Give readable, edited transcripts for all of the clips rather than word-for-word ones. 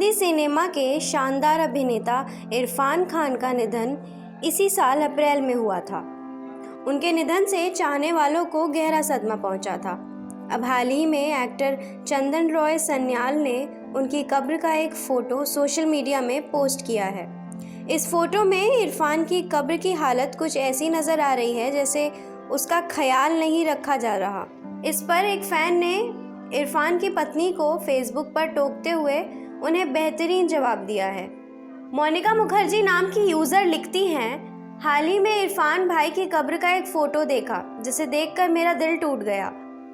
Hindi cinema के शानदार अभिनेता इरफान खान का निधन इसी साल अप्रैल में हुआ था। उनके निधन से चाहने वालों को गहरा सदमा पहुंचा था। अब हाल ही में एक्टर चंदन रॉय सन्याल ने उनकी कब्र का एक फ़ोटो सोशल मीडिया में पोस्ट किया है। इस फोटो में इरफान की कब्र की हालत कुछ ऐसी नज़र आ रही है जैसे उसका ख्याल नहीं रखा जा रहा। इस पर एक फ़ैन ने इरफान की पत्नी को फेसबुक पर टोकते हुए उन्हें बेहतरीन जवाब दिया है। मोनिका मुखर्जी नाम की यूज़र लिखती हैं, हाल ही में इरफान भाई की कब्र का एक फ़ोटो देखा जिसे देखकर मेरा दिल टूट गया,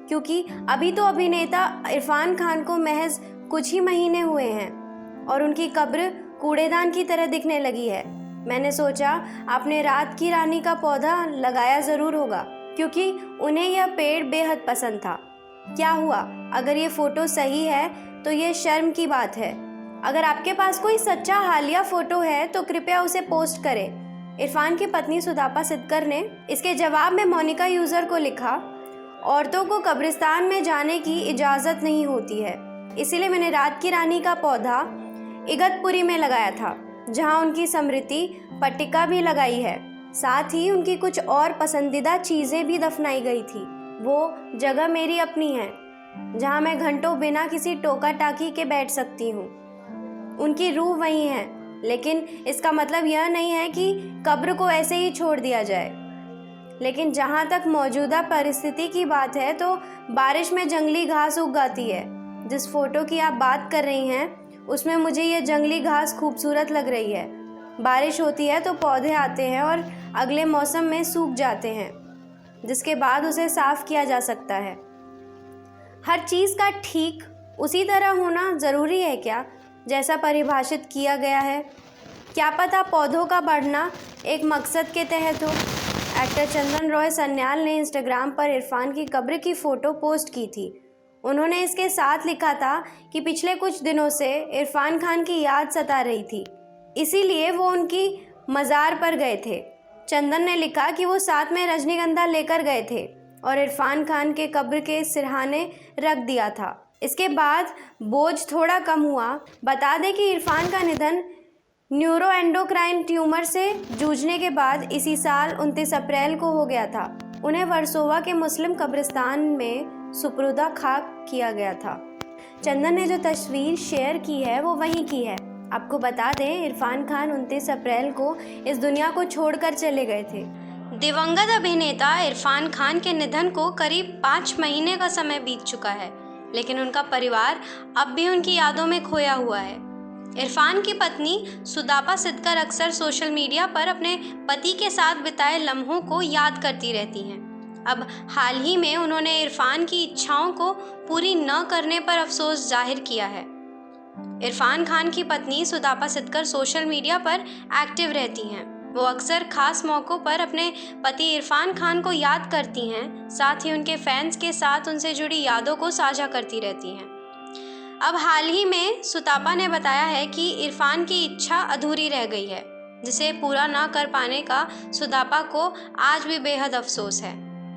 क्योंकि अभी तो अभिनेता इरफान खान को महज कुछ ही महीने हुए हैं और उनकी कब्र कूड़ेदान की तरह दिखने लगी है। मैंने सोचा आपने रात की रानी का पौधा लगाया ज़रूर होगा, क्योंकि उन्हें यह पेड़ बेहद पसंद था। क्या हुआ? अगर ये फ़ोटो सही है तो ये शर्म की बात है। अगर आपके पास कोई सच्चा हालिया फ़ोटो है तो कृपया उसे पोस्ट करें। इरफान की पत्नी सुदापा सिद्दकर ने इसके जवाब में मोनिका यूज़र को लिखा, औरतों को कब्रिस्तान में जाने की इजाज़त नहीं होती है, इसीलिए मैंने रात की रानी का पौधा इगतपुरी में लगाया था, जहां उनकी स्मृति पट्टिका भी लगाई है। साथ ही उनकी कुछ और पसंदीदा चीज़ें भी दफनाई गई थी। वो जगह मेरी अपनी है, जहां मैं घंटों बिना किसी टोका टाकी के बैठ सकती हूँ। उनकी रूह वही है, लेकिन इसका मतलब यह नहीं है कि कब्र को ऐसे ही छोड़ दिया जाए। लेकिन जहाँ तक मौजूदा परिस्थिति की बात है तो बारिश में जंगली घास उग जाती है। जिस फोटो की आप बात कर रही हैं उसमें मुझे यह जंगली घास खूबसूरत लग रही है। बारिश होती है तो पौधे आते हैं और अगले मौसम में सूख जाते हैं, जिसके बाद उसे साफ किया जा सकता है। हर चीज़ का ठीक उसी तरह होना ज़रूरी है क्या, जैसा परिभाषित किया गया है? क्या पता पौधों का बढ़ना एक मकसद के तहत हो। एक्टर चंदन रॉय सन्याल ने इंस्टाग्राम पर इरफान की कब्र की फ़ोटो पोस्ट की थी। उन्होंने इसके साथ लिखा था कि पिछले कुछ दिनों से इरफान खान की याद सता रही थी, इसीलिए वो उनकी मज़ार पर गए थे। चंदन ने लिखा कि वो साथ में रजनीगंधा लेकर गए थे और इरफान खान के कब्र के सिरहाने रख दिया था। इसके बाद बोझ थोड़ा कम हुआ। बता दें कि इरफान का निधन न्यूरोएंडोक्राइन ट्यूमर से जूझने के बाद इसी साल 29 अप्रैल को हो गया था। उन्हें वर्सोवा के मुस्लिम कब्रिस्तान में सुपुर्दा खाक किया गया था। चंदन ने जो तस्वीर शेयर की है वो वहीं की है। आपको बता दें, इरफान खान 29 अप्रैल को इस दुनिया को छोड़कर चले गए थे। दिवंगत अभिनेता इरफान खान के निधन को करीब 5 महीने का समय बीत चुका है, लेकिन उनका परिवार अब भी उनकी यादों में खोया हुआ है। इरफान की पत्नी सुदापा सिद्दकर अक्सर सोशल मीडिया पर अपने पति के साथ बिताए लम्हों को याद करती रहती हैं। अब हाल ही में उन्होंने इरफान की इच्छाओं को पूरी न करने पर अफसोस जाहिर किया है। इरफान खान की पत्नी सुदापा सिद्दकर सोशल मीडिया पर एक्टिव रहती हैं। वो अक्सर खास मौक़ों पर अपने पति इरफान खान को याद करती हैं, साथ ही उनके फैंस के साथ उनसे जुड़ी यादों को साझा करती रहती हैं। अब हाल ही में सुदापा ने बताया है कि इरफान की इच्छा अधूरी रह गई है, जिसे पूरा ना कर पाने का सुदापा को आज भी बेहद अफसोस है।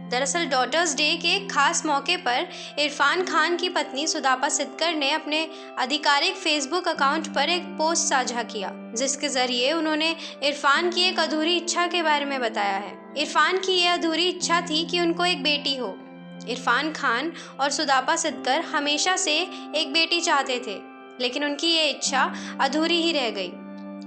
दरअसल डॉटर्स डे के खास मौके पर इरफान खान की पत्नी सुदापा सिद्दकर ने अपने आधिकारिक फेसबुक अकाउंट पर एक पोस्ट साझा किया, जिसके ज़रिए उन्होंने इरफान की एक अधूरी इच्छा के बारे में बताया है। इरफान की ये अधूरी इच्छा थी कि उनको एक बेटी हो। इरफान खान और सुदापा सिद्दकर हमेशा से एक बेटी चाहते थे, लेकिन उनकी ये इच्छा अधूरी ही रह गई।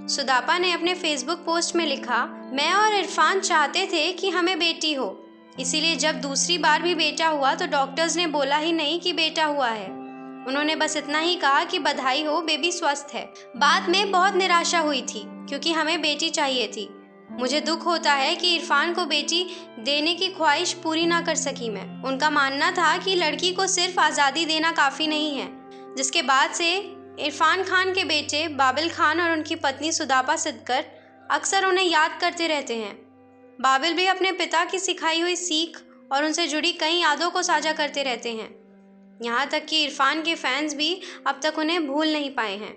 सुदापा ने अपने फेसबुक पोस्ट में लिखा, मैं और इरफान चाहते थे कि हमें बेटी हो, इसीलिए जब दूसरी बार भी बेटा हुआ तो डॉक्टर्स ने बोला ही नहीं कि बेटा हुआ है। उन्होंने बस इतना ही कहा कि बधाई हो, बेबी स्वस्थ है। बाद में बहुत निराशा हुई थी, क्योंकि हमें बेटी चाहिए थी। मुझे दुख होता है कि इरफान को बेटी देने की ख्वाहिश पूरी ना कर सकी मैं। उनका मानना था कि लड़की को सिर्फ आज़ादी देना काफ़ी नहीं है। जिसके बाद से इरफान खान के बेटे बाबिल खान और उनकी पत्नी सुदापा सिद्दकर अक्सर उन्हें याद करते रहते हैं। बाबिल भी अपने पिता की सिखाई हुई सीख और उनसे जुड़ी कई यादों को साझा करते रहते हैं। यहाँ तक कि इरफान के फैंस भी अब तक उन्हें भूल नहीं पाए हैं।